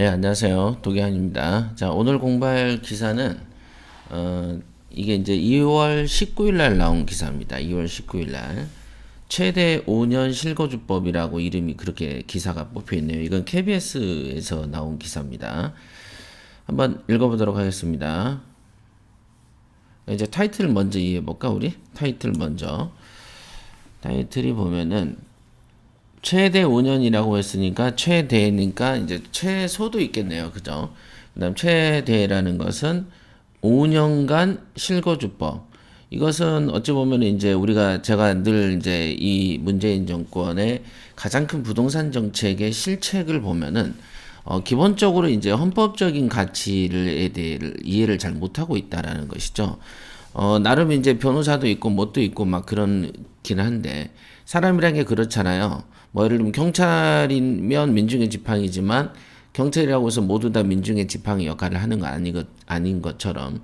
네, 안녕하세요. 도기환입니다. 자, 오늘 공부할 기사는, 이게 이제 2월 19일 날 나온 기사입니다. 2월 19일 날. 최대 5년 실거주법이라고 이름이 그렇게 기사가 뽑혀 있네요. 이건 KBS에서 나온 기사입니다. 한번 읽어보도록 하겠습니다. 이제 타이틀 먼저 이해해볼까, 우리? 타이틀 먼저. 타이틀이 보면은, 최대 5년이라고 했으니까 최대니까 이제 최소도 있겠네요. 그죠? 그다음 최대라는 것은 5년간 실거주법. 이것은 어찌 보면 이제 제가 늘 이제 이 문재인 정권의 가장 큰 부동산 정책의 실책을 보면은 기본적으로 이제 헌법적인 가치에 대해 이해를 잘 못하고 있다라는 것이죠. 나름 이제 변호사도 있고 뭣도 있고 막 그런긴 한데 사람이란 게 그렇잖아요. 뭐 예를 들면 경찰이면 민중의 지팡이지만 경찰이라고 해서 모두 다 민중의 지팡이 역할을 하는 거 아닌 것처럼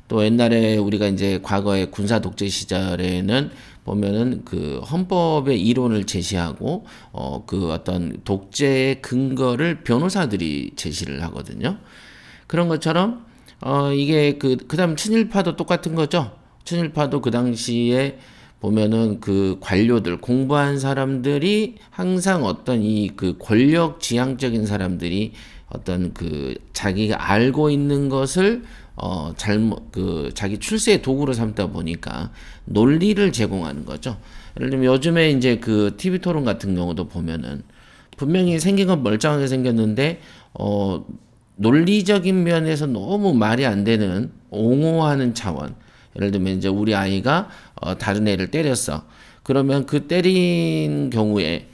또 옛날에 우리가 이제 과거에 군사 독재 시절에는 보면은 그 헌법의 이론을 제시하고 그 어떤 독재의 근거를 변호사들이 제시를 하거든요. 그런 것처럼 이게 그다음 친일파도 똑같은 거죠. 친일파도 그 당시에 보면은 그 관료들 공부한 사람들이 항상 어떤 그 권력 지향적인 사람들이 어떤 그 자기가 알고 있는 것을 잘못 자기 출세의 도구로 삼다 보니까 논리를 제공하는 거죠. 예를 들면 요즘에 이제 그 TV 토론 같은 경우도 보면은 분명히 생긴 건 멀쩡하게 생겼는데 논리적인 면에서 너무 말이 안 되는 옹호하는 차원. 예를 들면 이제 우리 아이가 다른 애를 때렸어. 그러면 그 때린 경우에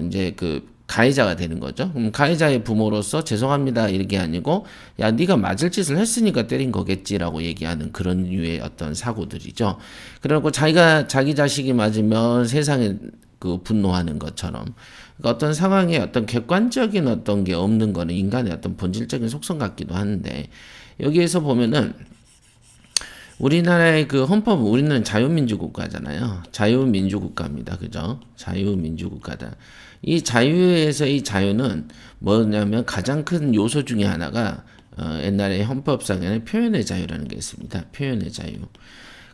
이제 그 가해자가 되는 거죠. 그럼 가해자의 부모로서 죄송합니다 이게 아니고 야 네가 맞을 짓을 했으니까 때린 거겠지라고 얘기하는 그런 류의 어떤 사고들이죠. 그리고 자기 자식이 맞으면 세상에 그 분노하는 것처럼 그러니까 어떤 상황에 어떤 객관적인 어떤 게 없는 거는 인간의 어떤 본질적인 속성 같기도 한데 여기에서 보면은 우리나라의 그 헌법은 우리는 자유민주국가잖아요. 자유민주국가입니다. 그죠? 자유민주국가다. 이 자유에서 이 자유는 뭐냐면 가장 큰 요소 중에 하나가 옛날에 헌법상에는 표현의 자유라는 게 있습니다. 표현의 자유.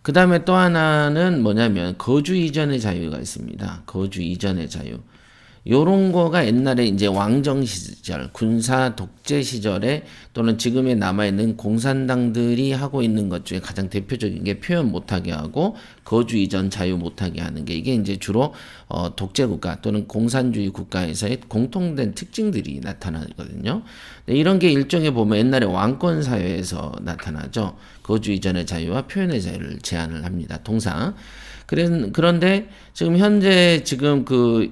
그 다음에 또 하나는 뭐냐면 거주 이전의 자유가 있습니다. 거주 이전의 자유. 요런 거가 옛날에 이제 왕정 시절, 군사 독재 시절에 또는 지금에 남아있는 공산당들이 하고 있는 것 중에 가장 대표적인 게 표현 못하게 하고 거주 이전 자유 못하게 하는 게 이게 이제 주로 독재 국가 또는 공산주의 국가에서의 공통된 특징들이 나타나거든요. 이런 게 일종의 보면 옛날에 왕권 사회에서 나타나죠. 거주 이전의 자유와 표현의 자유를 제한을 합니다. 통상. 그런데 지금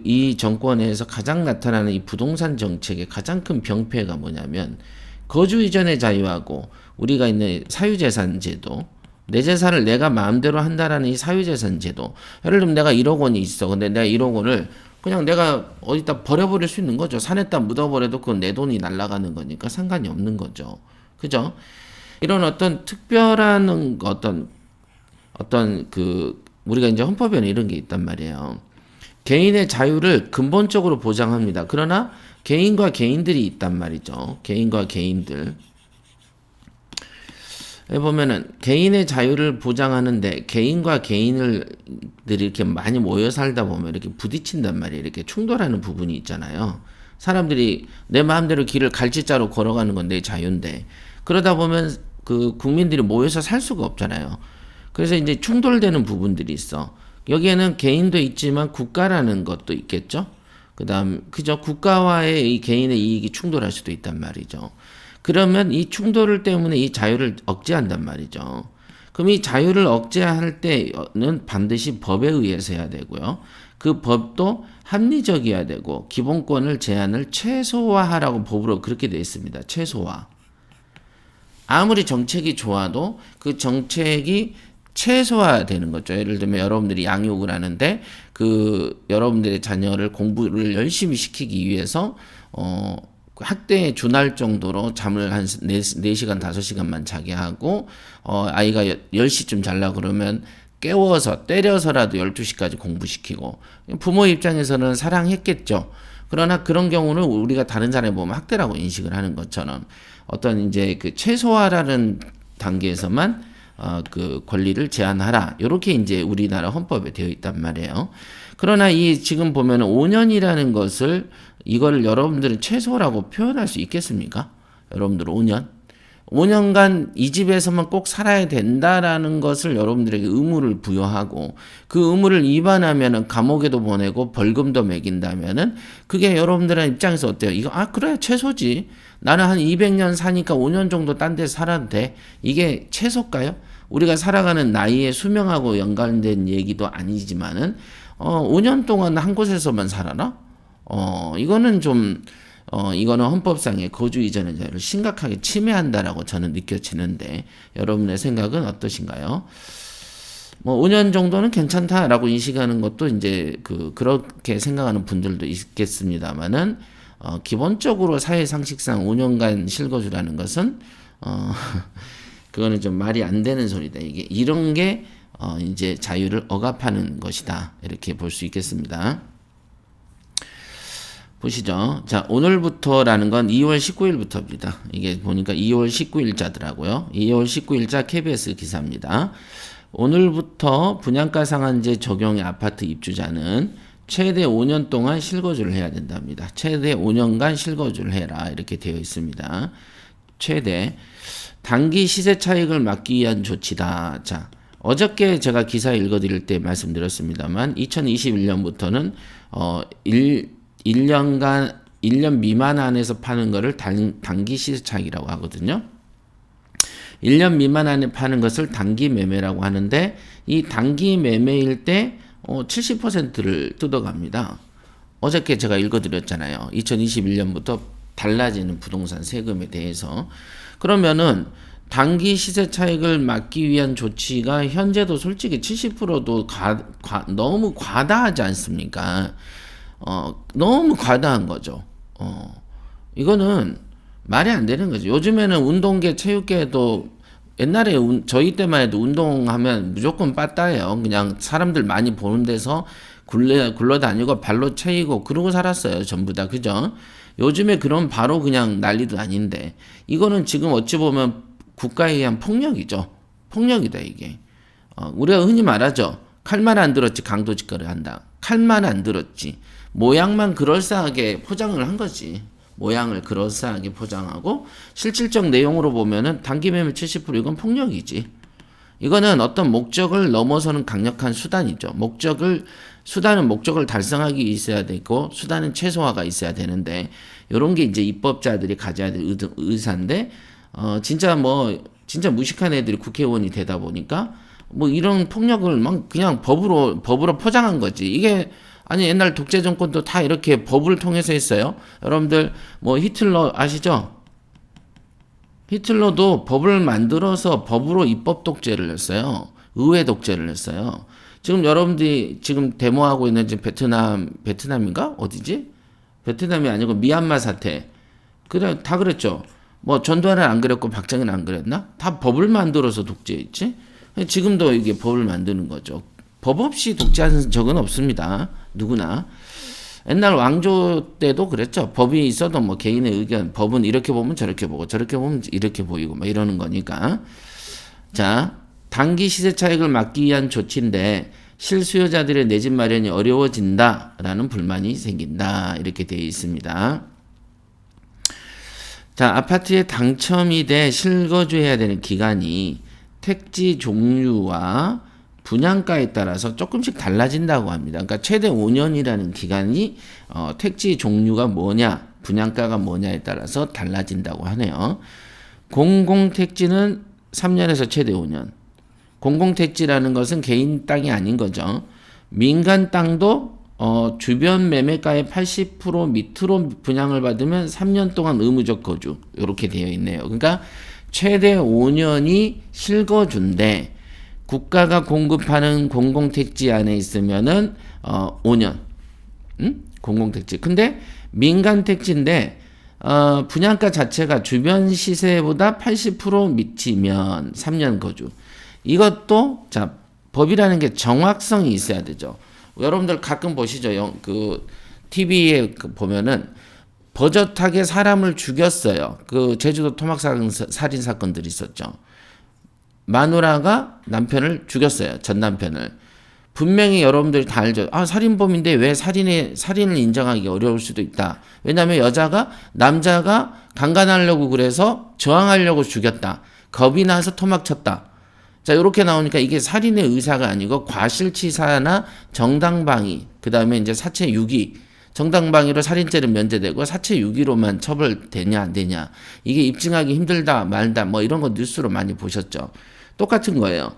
이 정권에서 가장 나타나는 이 부동산 정책의 가장 큰 병폐가 뭐냐면 거주 이전의 자유하고 우리가 있는 사유재산 제도 내 재산을 내가 마음대로 한다라는 이 사유재산 제도 예를 들면 내가 1억 원이 있어. 근데 내가 1억 원을 그냥 내가 어디다 버려버릴 수 있는 거죠. 산에다 묻어버려도 그건 내 돈이 날아가는 거니까 상관이 없는 거죠. 그죠? 이런 어떤 특별한 어떤 우리가 이제 헌법에는 이런 게 있단 말이에요. 개인의 자유를 근본적으로 보장합니다. 그러나 개인과 개인들이 있단 말이죠. 개인과 개인들. 보면은 개인의 자유를 보장하는데 개인과 개인들이 이렇게 많이 모여 살다 보면 이렇게 부딪힌단 말이에요. 이렇게 충돌하는 부분이 있잖아요. 사람들이 내 마음대로 길을 갈지자로 걸어가는 건 내 자유인데 그러다 보면 그 국민들이 모여서 살 수가 없잖아요. 그래서 이제 충돌되는 부분들이 있어. 여기에는 개인도 있지만 국가라는 것도 있겠죠. 그다음 그죠? 국가와의 이 개인의 이익이 충돌할 수도 있단 말이죠. 그러면 이 충돌을 때문에 이 자유를 억제한단 말이죠. 그럼 이 자유를 억제할 때는 반드시 법에 의해서 해야 되고요. 그 법도 합리적이어야 되고 기본권을 제한을 최소화하라고 법으로 그렇게 되어 있습니다. 최소화. 아무리 정책이 좋아도 그 정책이 최소화되는 거죠. 예를 들면 여러분들이 양육을 하는데 여러분들의 자녀를 공부를 열심히 시키기 위해서 학대에 준할 정도로 잠을 한 4시간, 5시간만 자게 하고 아이가 10시쯤 자려고 그러면 깨워서 때려서라도 12시까지 공부시키고 부모 입장에서는 사랑했겠죠. 그러나 그런 경우는 우리가 다른 사람이 보면 학대라고 인식을 하는 것처럼 어떤 이제 그 최소화라는 단계에서만 그 권리를 제한하라. 요렇게 이제 우리나라 헌법에 되어 있단 말이에요. 그러나 이 지금 보면은 5년이라는 것을 이걸 여러분들은 최소라고 표현할 수 있겠습니까? 여러분들 5년간 이 집에서만 꼭 살아야 된다라는 것을 여러분들에게 의무를 부여하고 그 의무를 위반하면은 감옥에도 보내고 벌금도 매긴다면은 그게 여러분들의 입장에서 어때요? 이거 그래 최소지. 나는 한 200년 사니까 5년 정도 딴 데 살아도 돼. 이게 최소일까요? 우리가 살아가는 나이의 수명하고 연관된 얘기도 아니지만은 5년 동안 한 곳에서만 살아나? 이거는 좀 이거는 헌법상의 거주 이전의 자유를 심각하게 침해한다라고 저는 느껴지는데 여러분의 생각은 어떠신가요? 뭐 5년 정도는 괜찮다라고 인식하는 것도 이제 그렇게 생각하는 분들도 있겠습니다만은 기본적으로 사회 상식상 5년간 실거주라는 것은 그거는 좀 말이 안 되는 소리다. 이게 이런 게 이제 자유를 억압하는 것이다. 이렇게 볼 수 있겠습니다. 보시죠. 자, 오늘부터라는 건 2월 19일부터입니다. 이게 보니까 2월 19일자더라고요. 2월 19일자 KBS 기사입니다. 오늘부터 분양가 상한제 적용의 아파트 입주자는 최대 5년 동안 실거주를 해야 된답니다. 최대 5년간 실거주를 해라. 이렇게 되어 있습니다. 최대. 단기 시세 차익을 막기 위한 조치다. 자, 어저께 제가 기사 읽어드릴 때 말씀드렸습니다만 2021년부터는 1년 미만 안에서 파는 거를 단기 시세 차익이라고 하거든요. 1년 미만 안에 파는 것을 단기 매매라고 하는데 이 단기 매매일 때 70%를 뜯어갑니다. 어저께 제가 읽어드렸잖아요. 2021년부터 달라지는 부동산 세금에 대해서. 그러면은 단기 시세 차익을 막기 위한 조치가 현재도 솔직히 70%도 너무 과다하지 않습니까? 너무 과다한 거죠. 이거는 말이 안 되는 거죠. 요즘에는 운동계, 체육계도 옛날에 저희 때만 해도 운동하면 무조건 빠따예요. 그냥 사람들 많이 보는 데서 굴러다니고 발로 채이고 그러고 살았어요. 전부 다. 그죠? 요즘에 그런 바로 그냥 난리도 아닌데 이거는 지금 어찌 보면 국가에 의한 폭력이죠. 폭력이다 이게. 우리가 흔히 말하죠. 칼만 안 들었지 강도짓거리 한다. 칼만 안 들었지. 모양만 그럴싸하게 포장을 한 거지. 모양을 그럴싸하게 포장하고 실질적 내용으로 보면은 단기 매매 70% 이건 폭력이지. 이거는 어떤 목적을 넘어서는 강력한 수단이죠. 수단은 목적을 달성하기 있어야 되고 수단은 최소화가 있어야 되는데 이런 게 이제 입법자들이 가져야 될 의사인데 진짜 무식한 애들이 국회의원이 되다 보니까 뭐 이런 폭력을 막 그냥 법으로 포장한 거지. 이게 아니 옛날 독재 정권도 다 이렇게 법을 통해서 했어요. 여러분들 뭐 히틀러 아시죠? 히틀러도 법을 만들어서 법으로 입법 독재를 했어요. 의회 독재를 했어요. 지금 여러분들이 지금 데모하고 있는 지금 베트남인가? 어디지? 베트남이 아니고 미얀마 사태. 그래, 다 그랬죠. 뭐 전두환은 안 그랬고 박정희는 안 그랬나? 다 법을 만들어서 독재했지. 지금도 이게 법을 만드는 거죠. 법 없이 독재하는 적은 없습니다. 누구나. 옛날 왕조 때도 그랬죠. 법이 있어도 뭐 개인의 의견, 법은 이렇게 보면 저렇게 보고 저렇게 보면 이렇게 보이고 막 이러는 거니까. 자, 단기 시세 차익을 막기 위한 조치인데 실수요자들의 내 집 마련이 어려워진다라는 불만이 생긴다. 이렇게 되어 있습니다. 자, 아파트에 당첨이 돼 실거주해야 되는 기간이 택지 종류와 분양가에 따라서 조금씩 달라진다고 합니다. 그러니까 최대 5년이라는 기간이 택지 종류가 뭐냐, 분양가가 뭐냐에 따라서 달라진다고 하네요. 공공택지는 3년에서 최대 5년. 공공택지라는 것은 개인 땅이 아닌 거죠. 민간 땅도 주변 매매가의 80% 밑으로 분양을 받으면 3년 동안 의무적 거주 이렇게 되어 있네요. 그러니까 최대 5년이 실거주인데 국가가 공급하는 공공택지 안에 있으면은 5년. 공공택지. 근데 민간택지인데 분양가 자체가 주변 시세보다 80% 미치면 3년 거주. 이것도 자 법이라는 게 정확성이 있어야 되죠. 여러분들 가끔 보시죠. TV에 보면은 버젓하게 사람을 죽였어요. 그 제주도 토막 살인 사건들이 있었죠. 마누라가 남편을 죽였어요. 전 남편을. 분명히 여러분들이 다 알죠. 아, 살인범인데 왜 살인을 인정하기 어려울 수도 있다. 왜냐하면 남자가 강간하려고 그래서 저항하려고 죽였다. 겁이 나서 토막쳤다. 자, 이렇게 나오니까 이게 살인의 의사가 아니고 과실치사나 정당방위, 그 다음에 이제 사체 유기, 정당방위로 살인죄는 면제되고 사체 유기로만 처벌되냐 안 되냐. 이게 입증하기 힘들다 말다 뭐 이런 거 뉴스로 많이 보셨죠. 똑같은 거예요.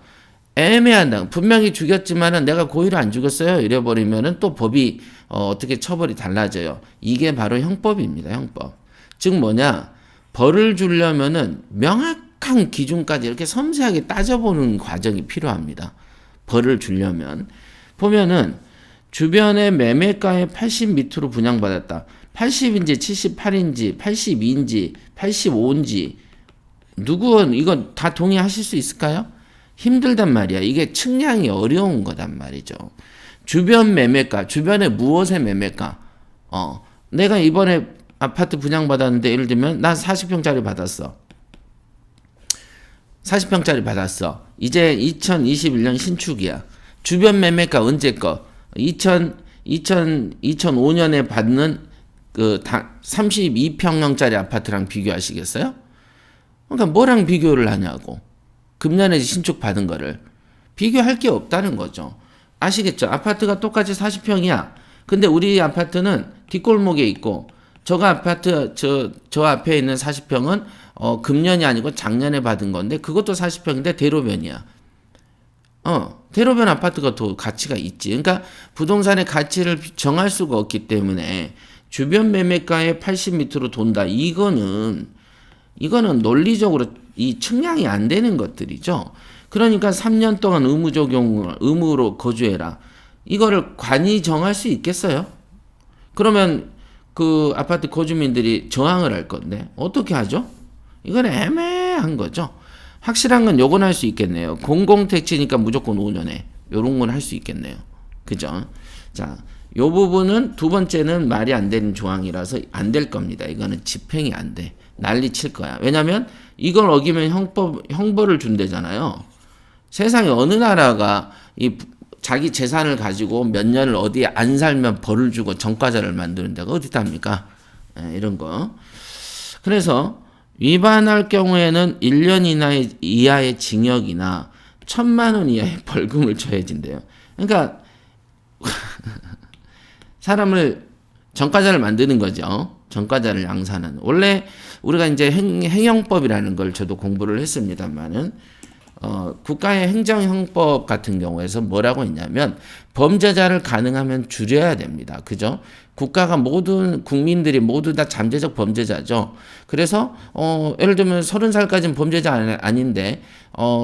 애매하다. 분명히 죽였지만은 내가 고의로 안 죽였어요. 이래버리면은 또 법이 어떻게 처벌이 달라져요. 이게 바로 형법입니다. 형법. 즉 뭐냐? 벌을 주려면은 명확한 기준까지 이렇게 섬세하게 따져보는 과정이 필요합니다. 벌을 주려면 보면은 주변의 매매가의 80m로 분양받았다. 80인지 78인지 82인지 85인지 누구는 이건 다 동의하실 수 있을까요? 힘들단 말이야. 이게 측량이 어려운 거단 말이죠. 주변 매매가, 주변에 무엇의 매매가. 내가 이번에 아파트 분양받았는데 예를 들면 난 40평짜리 받았어. 40평짜리 받았어. 이제 2021년 신축이야. 주변 매매가 언제 거? 2005년에 받는 그 32평형짜리 아파트랑 비교하시겠어요? 그러니까 뭐랑 비교를 하냐고. 금년에 신축 받은 거를 비교할 게 없다는 거죠. 아시겠죠? 아파트가 똑같이 40평이야. 근데 우리 아파트는 뒷골목에 있고 저가 아파트 저 앞에 있는 40평은 금년이 아니고 작년에 받은 건데 그것도 40평인데 대로변이야. 대로변 아파트가 더 가치가 있지. 그러니까 부동산의 가치를 정할 수가 없기 때문에 주변 매매가의 80m로 돈다. 이거는 논리적으로 이 측량이 안 되는 것들이죠. 그러니까 3년 동안 의무로 거주해라. 이거를 관이 정할 수 있겠어요? 그러면 그 아파트 거주민들이 저항을 할 건데 어떻게 하죠? 이건 애매한 거죠. 확실한 건 요건 할 수 있겠네요. 공공택지니까 무조건 5년에 요런 건 할 수 있겠네요. 그죠? 자, 요 부분은 두 번째는 말이 안 되는 조항이라서 안 될 겁니다. 이거는 집행이 안 돼. 난리 칠 거야. 왜냐면 이걸 어기면 형벌을 준대잖아요. 세상에 어느 나라가 자기 재산을 가지고 몇 년을 어디에 안 살면 벌을 주고 전과자를 만드는 데가 어디 있답니까? 이런 거. 그래서 위반할 경우에는 1년 이하의 징역이나 1,000만 원 이하의 벌금을 처해진대요. 그러니까 사람을 전과자를 만드는 거죠. 전과자를 양산하는. 원래 우리가 이제 행형법이라는 걸 저도 공부를 했습니다만은 국가의 행정형법 같은 경우에서 뭐라고 했냐면 범죄자를 가능하면 줄여야 됩니다. 그죠? 국가가 모든 국민들이 모두 다 잠재적 범죄자죠. 그래서 예를 들면 30살까지는 범죄자 아닌데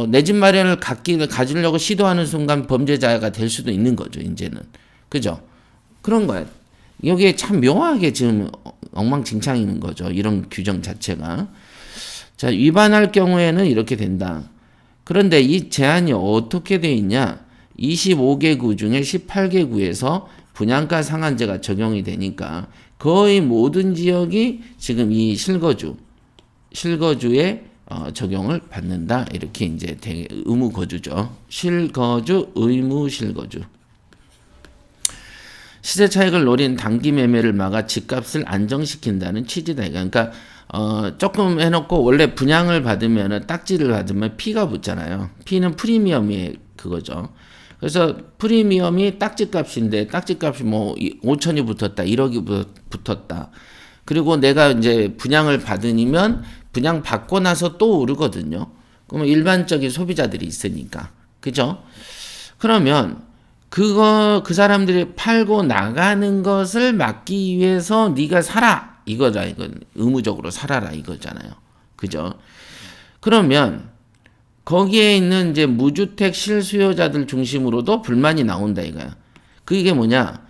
내 집 마련을 가지려고 시도하는 순간 범죄자가 될 수도 있는 거죠. 이제는. 그죠? 그런 거야. 여기에 참 묘하게 지금 엉망진창인 거죠. 이런 규정 자체가. 자, 위반할 경우에는 이렇게 된다. 그런데 이 제한이 어떻게 돼 있냐? 25개 구 중에 18개 구에서 분양가 상한제가 적용이 되니까 거의 모든 지역이 지금 이 실거주에 적용을 받는다. 이렇게 이제 의무 거주죠. 실거주, 의무 실거주. 시세 차익을 노린 단기 매매를 막아 집값을 안정시킨다는 취지다. 그러니까 조금 해놓고 원래 분양을 받으면 딱지를 받으면 피가 붙잖아요. 피는 프리미엄이 그거죠. 그래서 프리미엄이 딱지값인데 딱지값이 뭐 5천이 붙었다, 1억이 붙었다. 그리고 내가 이제 분양을 받으면 분양 받고 나서 또 오르거든요. 그러면 일반적인 소비자들이 있으니까, 그죠? 그러면 그 사람들이 팔고 나가는 것을 막기 위해서 네가 사라 이거다. 이건 의무적으로 살아라 이거잖아요. 그죠? 그러면 거기에 있는 이제 무주택 실수요자들 중심으로도 불만이 나온다 이거야. 그게 뭐냐?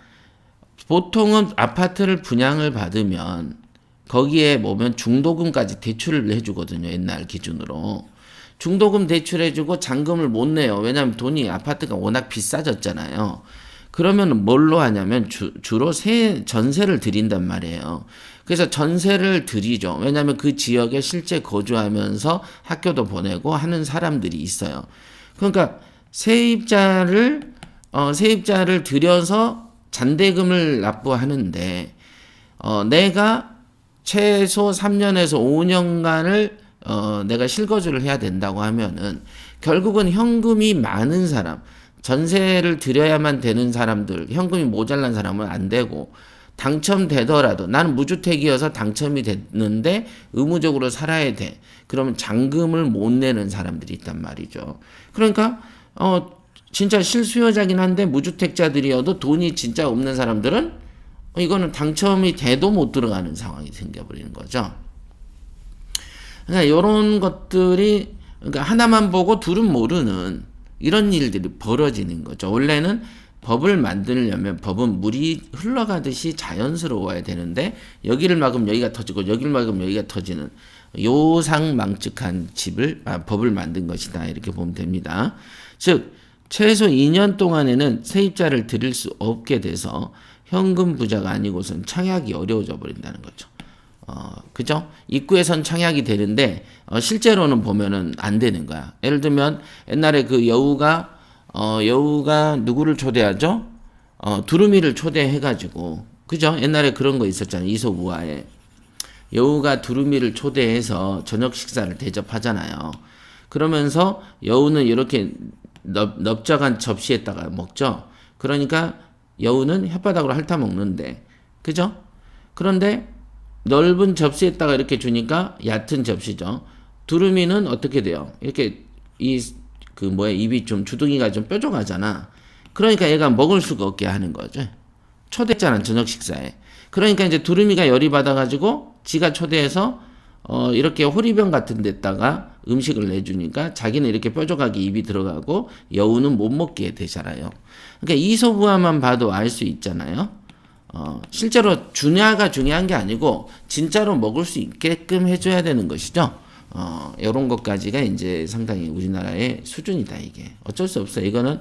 보통은 아파트를 분양을 받으면 거기에 보면 중도금까지 대출을 해주거든요. 옛날 기준으로. 중도금 대출해주고 잔금을 못 내요. 왜냐하면 아파트가 워낙 비싸졌잖아요. 그러면 뭘로 하냐면 주로 전세를 드린단 말이에요. 그래서 전세를 드리죠. 왜냐하면 그 지역에 실제 거주하면서 학교도 보내고 하는 사람들이 있어요. 그러니까 세입자를 들여서 잔대금을 납부하는데 내가 최소 3년에서 5년간을 내가 실거주를 해야 된다고 하면은 결국은 현금이 많은 사람, 전세를 드려야만 되는 사람들, 현금이 모자란 사람은 안 되고, 당첨되더라도 나는 무주택이어서 당첨이 됐는데 의무적으로 살아야 돼. 그러면 잔금을 못 내는 사람들이 있단 말이죠. 그러니까 진짜 실수요자긴 한데 무주택자들이어도 돈이 진짜 없는 사람들은 이거는 당첨이 돼도 못 들어가는 상황이 생겨버리는 거죠. 그러니까 이런 것들이 그러니까 하나만 보고 둘은 모르는 이런 일들이 벌어지는 거죠. 원래는 법을 만들려면 법은 물이 흘러가듯이 자연스러워야 되는데 여기를 막으면 여기가 터지고 여기를 막으면 여기가 터지는 요상망측한 법을 만든 것이다. 이렇게 보면 됩니다. 즉 최소 2년 동안에는 세입자를 들일 수 없게 돼서 현금 부자가 아니고선 청약이 어려워져 버린다는 거죠. 그죠? 입구에선 청약이 되는데 실제로는 보면은 안 되는 거야. 예를 들면 옛날에 그 여우가 누구를 초대하죠? 두루미를 초대해가지고, 그죠? 옛날에 그런 거 있었잖아요. 이솝우화에. 여우가 두루미를 초대해서 저녁 식사를 대접하잖아요. 그러면서 여우는 이렇게 넓적한 접시에다가 먹죠? 그러니까 여우는 혓바닥으로 핥아 먹는데, 그죠? 그런데 넓은 접시에다가 이렇게 주니까 얕은 접시죠. 두루미는 어떻게 돼요? 이렇게 입이 좀 주둥이가 좀 뾰족하잖아. 그러니까 얘가 먹을 수가 없게 하는 거죠. 초대했잖아, 저녁 식사에. 그러니까 이제 두루미가 열이 받아가지고 지가 초대해서 이렇게 호리병 같은 데다가 음식을 내주니까 자기는 이렇게 뾰족하게 입이 들어가고 여우는 못 먹게 되잖아요. 그러니까 이솝우화만 봐도 알 수 있잖아요. 실제로 주냐가 중요한 게 아니고 진짜로 먹을 수 있게끔 해줘야 되는 것이죠. 이런 것까지가 이제 상당히 우리나라의 수준이다. 이게 어쩔 수 없어요. 이거는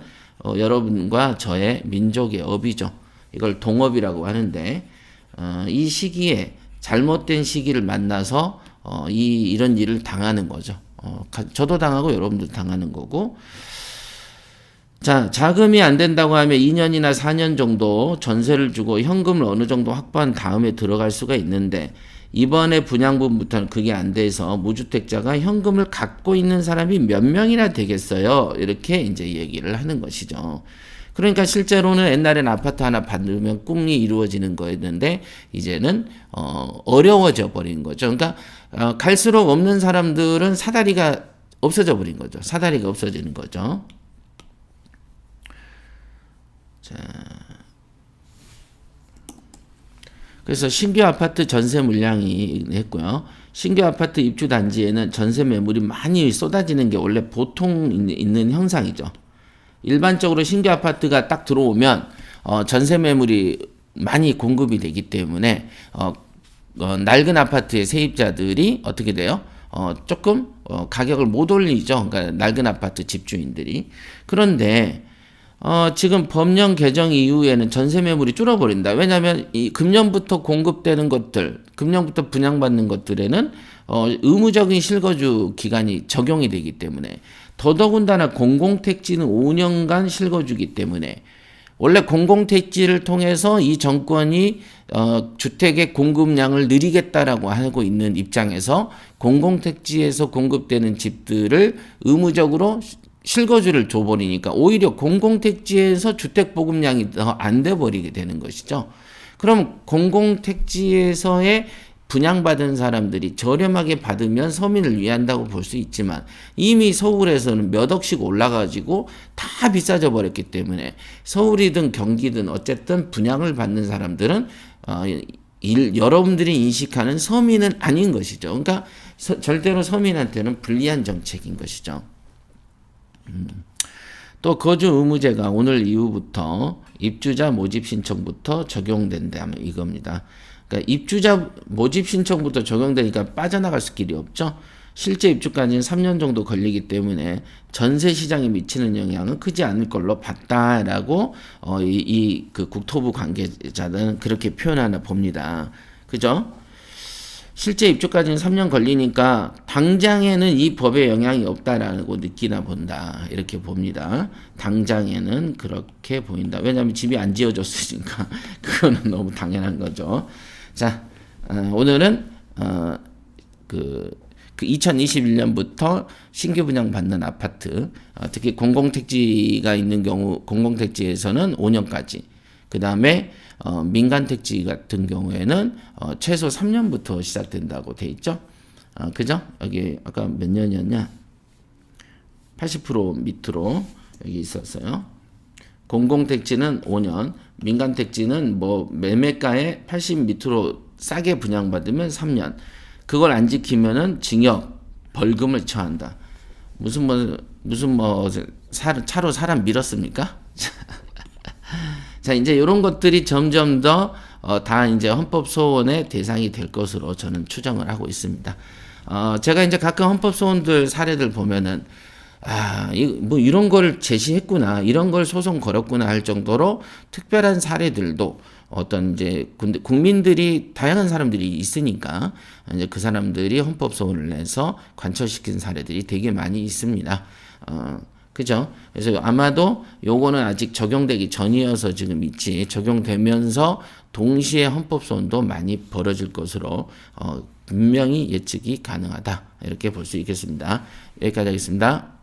여러분과 저의 민족의 업이죠. 이걸 동업이라고 하는데 이 시기에 잘못된 시기를 만나서 이런 일을 당하는 거죠. 저도 당하고 여러분도 당하는 거고. 자, 자금이 안 된다고 하면 2년이나 4년 정도 전세를 주고 현금을 어느 정도 확보한 다음에 들어갈 수가 있는데 이번에 분양분부터는 그게 안 돼서 무주택자가 현금을 갖고 있는 사람이 몇 명이나 되겠어요. 이렇게 이제 얘기를 하는 것이죠. 그러니까 실제로는 옛날엔 아파트 하나 받으면 꿈이 이루어지는 거였는데 이제는 어려워져 버린 거죠. 그러니까 갈수록 없는 사람들은 사다리가 없어져 버린 거죠. 사다리가 없어지는 거죠. 자, 그래서 신규 아파트 전세 물량이 했고요. 신규 아파트 입주 단지에는 전세 매물이 많이 쏟아지는 게 원래 보통 있는 현상이죠. 일반적으로 신규 아파트가 딱 들어오면 전세 매물이 많이 공급이 되기 때문에 낡은 아파트의 세입자들이 어떻게 돼요? 조금 가격을 못 올리죠. 그러니까 낡은 아파트 집주인들이. 그런데 지금 법령 개정 이후에는 전세 매물이 줄어버린다. 왜냐하면 이 금년부터 공급되는 것들, 금년부터 분양받는 것들에는 의무적인 실거주 기간이 적용이 되기 때문에 더더군다나 공공택지는 5년간 실거주기 때문에 원래 공공택지를 통해서 이 정권이 주택의 공급량을 늘리겠다라고 하고 있는 입장에서 공공택지에서 공급되는 집들을 의무적으로 실거주를 줘버리니까 오히려 공공택지에서 주택 보급량이 더 안 돼버리게 되는 것이죠. 그럼 공공택지에서의 분양받은 사람들이 저렴하게 받으면 서민을 위한다고 볼 수 있지만 이미 서울에서는 몇 억씩 올라가지고 다 비싸져 버렸기 때문에 서울이든 경기든 어쨌든 분양을 받는 사람들은 여러분들이 인식하는 서민은 아닌 것이죠. 그러니까 절대로 서민한테는 불리한 정책인 것이죠. 또 거주 의무제가 오늘 이후부터 입주자 모집 신청부터 적용된다면 이겁니다. 그러니까 입주자 모집 신청부터 적용되니까 빠져나갈 길이 없죠. 실제 입주까지는 3년 정도 걸리기 때문에 전세 시장에 미치는 영향은 크지 않을 걸로 봤다라고 그 국토부 관계자는 그렇게 표현하나 봅니다. 그죠? 실제 입주까지는 3년 걸리니까 당장에는 이 법에 영향이 없다라고 느끼나 본다. 이렇게 봅니다. 당장에는 그렇게 보인다. 왜냐하면 집이 안 지어졌으니까 그거는 너무 당연한 거죠. 자, 오늘은 그 2021년부터 신규 분양 받는 아파트, 특히 공공택지가 있는 경우 공공택지에서는 5년까지, 그 다음에 민간 택지 같은 경우에는 최소 3년부터 시작된다고 돼 있죠. 그죠? 여기 아까 몇 년이었냐? 80% 밑으로 여기 있었어요. 공공택지는 5년, 민간 택지는 뭐 매매가에 80 밑으로 싸게 분양받으면 3년. 그걸 안 지키면은 징역, 벌금을 처한다. 무슨 차로 사람 밀었습니까? 자, 이제 이런 것들이 점점 더 다 이제 헌법 소원의 대상이 될 것으로 저는 추정을 하고 있습니다. 제가 이제 가끔 헌법 소원들 사례들 보면은 뭐 이런 걸 제시했구나, 이런 걸 소송 걸었구나 할 정도로 특별한 사례들도 어떤 이제 국민들이 다양한 사람들이 있으니까 이제 그 사람들이 헌법 소원을 내서 관철시킨 사례들이 되게 많이 있습니다. 그죠? 그래서 아마도 요거는 아직 적용되기 전이어서 지금 있지, 적용되면서 동시에 헌법 소원도 많이 벌어질 것으로 분명히 예측이 가능하다, 이렇게 볼 수 있겠습니다. 여기까지 하겠습니다.